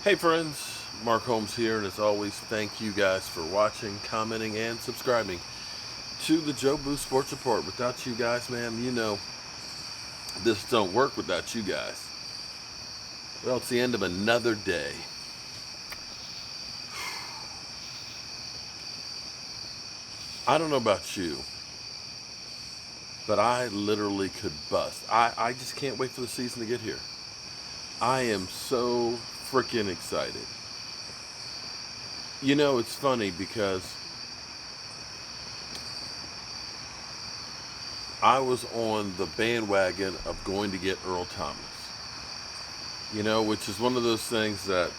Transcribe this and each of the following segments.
Hey friends, Mark Holmes here, and as always, thank you guys for watching, commenting, and subscribing to the Joe Boo Sports Report. Without you guys, man, this don't work without you guys. Well, it's the end of another day. I don't know about you, but I literally could bust. I just can't wait for the season to get here. I am so freaking excited. It's funny because I was on the bandwagon of going to get Earl Thomas. Which is one of those things that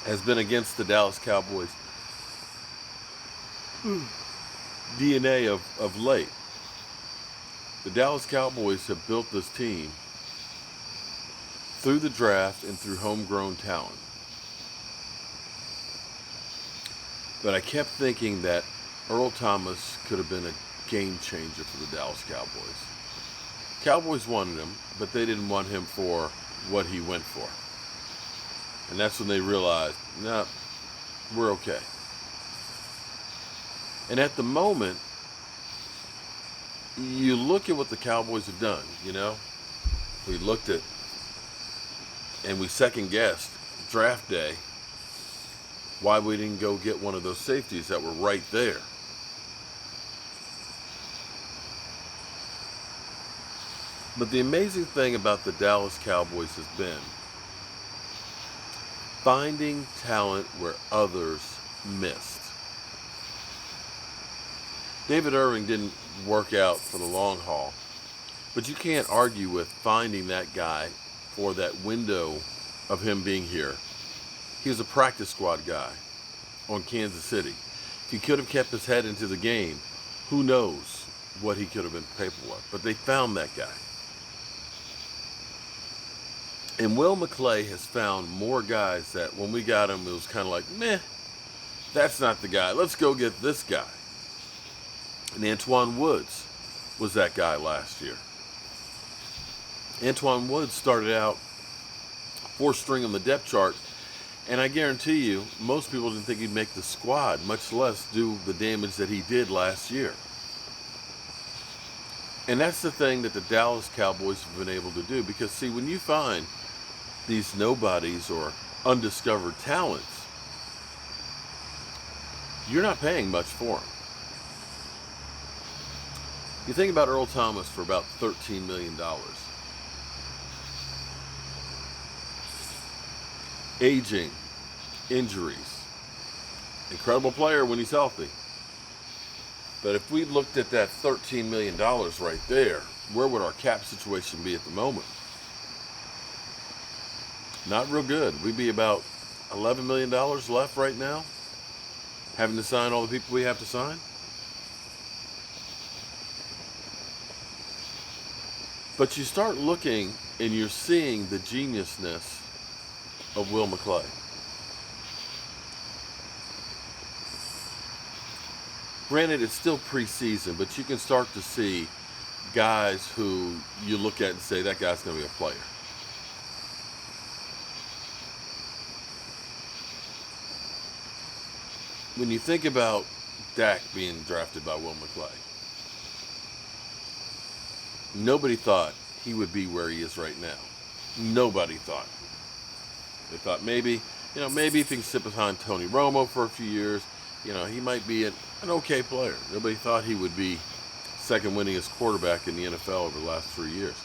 has been against the Dallas Cowboys DNA of late. The Dallas Cowboys have built this team through the draft and through homegrown talent. But I kept thinking that Earl Thomas could have been a game changer for the Dallas Cowboys. Cowboys wanted him, but they didn't want him for what he went for. And that's when they realized, nah, we're okay. And at the moment, you look at what the Cowboys have done, We looked at and we second guessed draft day why we didn't go get one of those safeties that were right there. But the amazing thing about the Dallas Cowboys has been finding talent where others missed. David Irving didn't work out for the long haul, but you can't argue with finding that guy for that window of him being here. He was a practice squad guy on Kansas City. If he could have kept his head into the game, who knows what he could have been capable of. But they found that guy. And Will McClay has found more guys that when we got him, it was kind of like, meh, that's not the guy. Let's go get this guy. And Antoine Woods was that guy last year. Antoine Woods started out fourth string on the depth chart, and I guarantee you, most people didn't think he'd make the squad, much less do the damage that he did last year. And that's the thing that the Dallas Cowboys have been able to do, because see, when you find these nobodies or undiscovered talents, you're not paying much for them. You think about Earl Thomas for about $13 million. Aging, injuries, incredible player when he's healthy. But if we looked at that $13 million right there, where would our cap situation be at the moment? Not real good. We'd be about $11 million left right now, having to sign all the people we have to sign. But you start looking and you're seeing the geniusness of Will McClay. Granted, it's still preseason, but you can start to see guys who you look at and say, that guy's going to be a player. When you think about Dak being drafted by Will McClay, nobody thought he would be where he is right now. Nobody thought. They thought maybe if he can sit behind Tony Romo for a few years, he might be an okay player. Nobody thought he would be second winningest quarterback in the NFL over the last 3 years.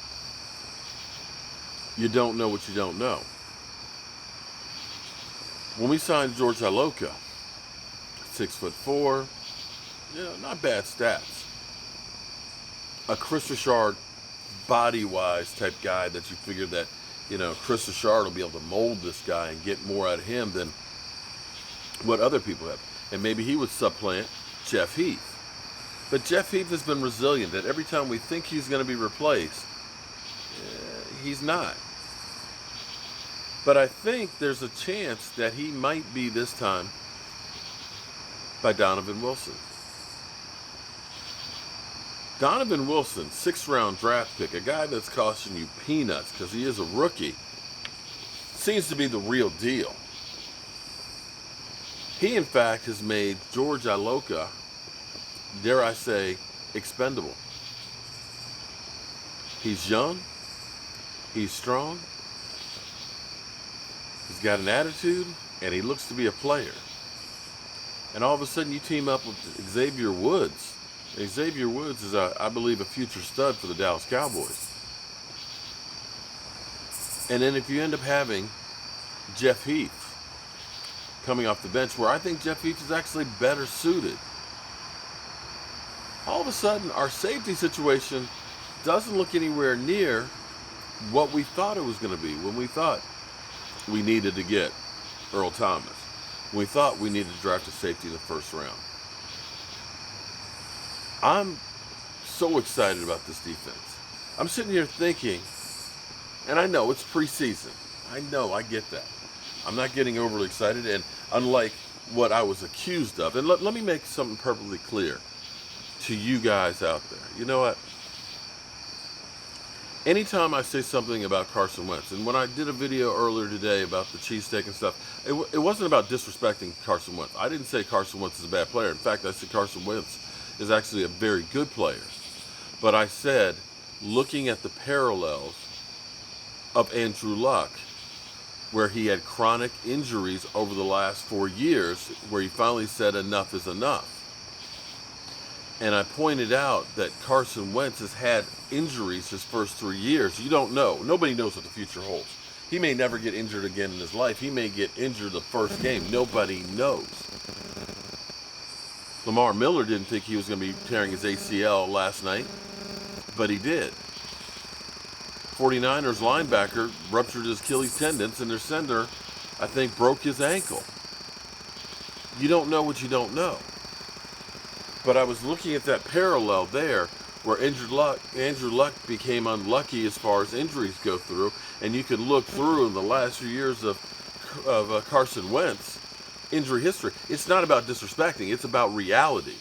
You don't know what you don't know. When we signed George Iloka, 6'4", not bad stats. A Chris Richard body-wise type guy that you figure that, Chris Richard will be able to mold this guy and get more out of him than what other people have. And maybe he would supplant Jeff Heath. But Jeff Heath has been resilient, that every time we think he's going to be replaced, he's not. But I think there's a chance that he might be this time by Donovan Wilson. Donovan Wilson, 6th round draft pick, a guy that's costing you peanuts because he is a rookie. seems to be the real deal. He, in fact, has made George Iloka, dare I say, expendable. He's young. He's strong. He's got an attitude, and he looks to be a player. And all of a sudden, you team up with Xavier Woods. And Xavier Woods is, I believe, a future stud for the Dallas Cowboys. And then if you end up having Jeff Heath coming off the bench, where I think Jeff Heath is actually better suited, all of a sudden, our safety situation doesn't look anywhere near what we thought it was going to be when we thought we needed to get Earl Thomas. When we thought we needed to draft a safety in the first round. I'm so excited about this defense. I'm sitting here thinking, and I know it's preseason. I know, I get that. I'm not getting overly excited, and unlike what I was accused of, and let me make something perfectly clear to you guys out there. You know what? Anytime I say something about Carson Wentz, and when I did a video earlier today about the cheesesteak and stuff, it wasn't about disrespecting Carson Wentz. I didn't say Carson Wentz is a bad player. In fact, I said Carson Wentz is actually a very good player. But I said, looking at the parallels of Andrew Luck, where he had chronic injuries over the last 4 years, where he finally said enough is enough. And I pointed out that Carson Wentz has had injuries his first 3 years. You don't know. Nobody knows what the future holds. He may never get injured again in his life. He may get injured the first game. Nobody knows. Lamar Miller didn't think he was going to be tearing his ACL last night, but he did. 49ers linebacker ruptured his Achilles tendons, and their center, I think, broke his ankle. You don't know what you don't know. But I was looking at that parallel there where Andrew Luck became unlucky as far as injuries go through, and you can look through in the last few years of Carson Wentz injury history. It's not about disrespecting, it's about reality.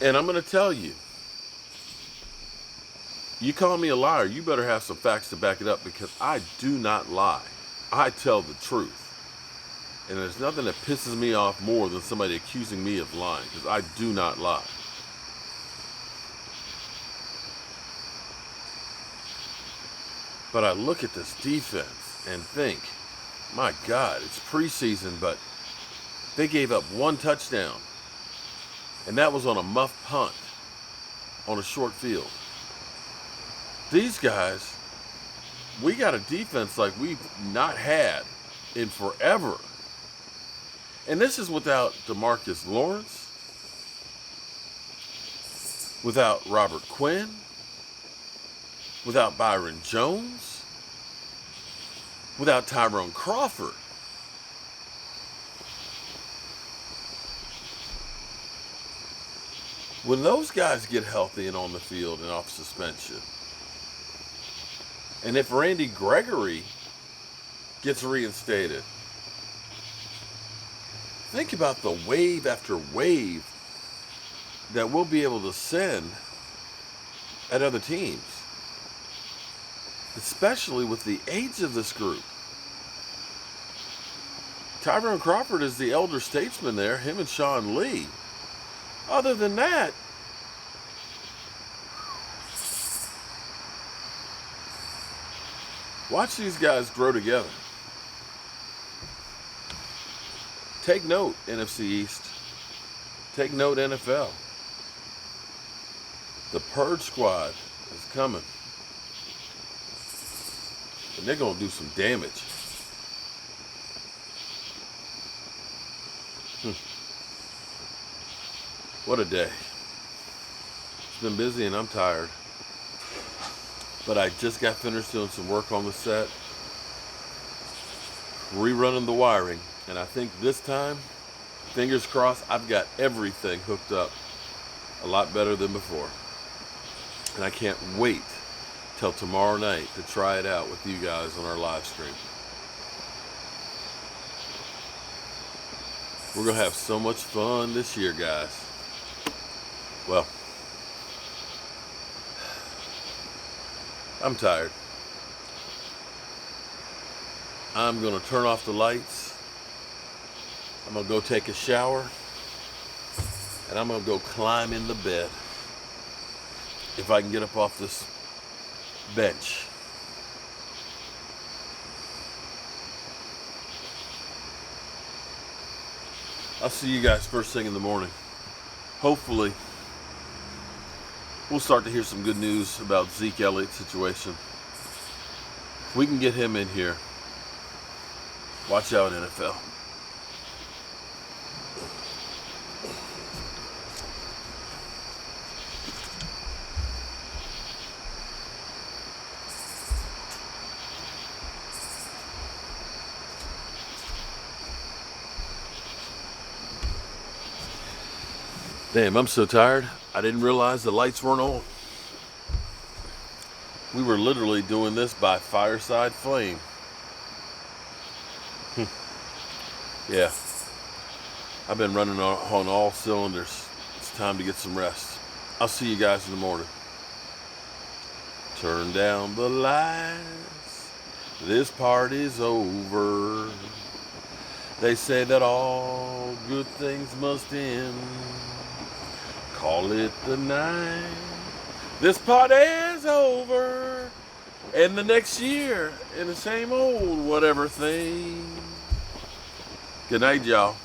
And I'm going to tell you, you call me a liar, you better have some facts to back it up, because I do not lie. I tell the truth. And there's nothing that pisses me off more than somebody accusing me of lying, because I do not lie. But I look at this defense and think, my God, it's preseason, but they gave up 1 touchdown. And that was on a muff punt on a short field. These guys, we got a defense like we've not had in forever. And this is without DeMarcus Lawrence, without Robert Quinn, without Byron Jones, without Tyrone Crawford. When those guys get healthy and on the field and off suspension, and if Randy Gregory gets reinstated, think about the wave after wave that we'll be able to send at other teams, especially with the age of this group. Tyrone Crawford is the elder statesman there, him and Sean Lee. Other than that, watch these guys grow together. Take note, NFC East. Take note, NFL. The Purge Squad is coming. And they're going to do some damage. What a day. It's been busy and I'm tired. But I just got finished doing some work on the set, rerunning the wiring. And I think this time, fingers crossed, I've got everything hooked up a lot better than before. And I can't wait till tomorrow night to try it out with you guys on our live stream. We're going to have so much fun this year, guys. Well, I'm tired. I'm going to turn off the lights. I'm going to go take a shower. And I'm going to go climb in the bed. If I can get up off this bench. I'll see you guys first thing in the morning. Hopefully, we'll start to hear some good news about Zeke Elliott's situation. If we can get him in here, watch out, NFL. Damn, I'm so tired. I didn't realize the lights weren't on. We were literally doing this by fireside flame. Yeah. I've been running on all cylinders. It's time to get some rest. I'll see you guys in the morning. Turn down the lights. This party's over. They say that all good things must end. Call it the night. This party's over. And the next year, in the same old whatever thing. Good night, y'all.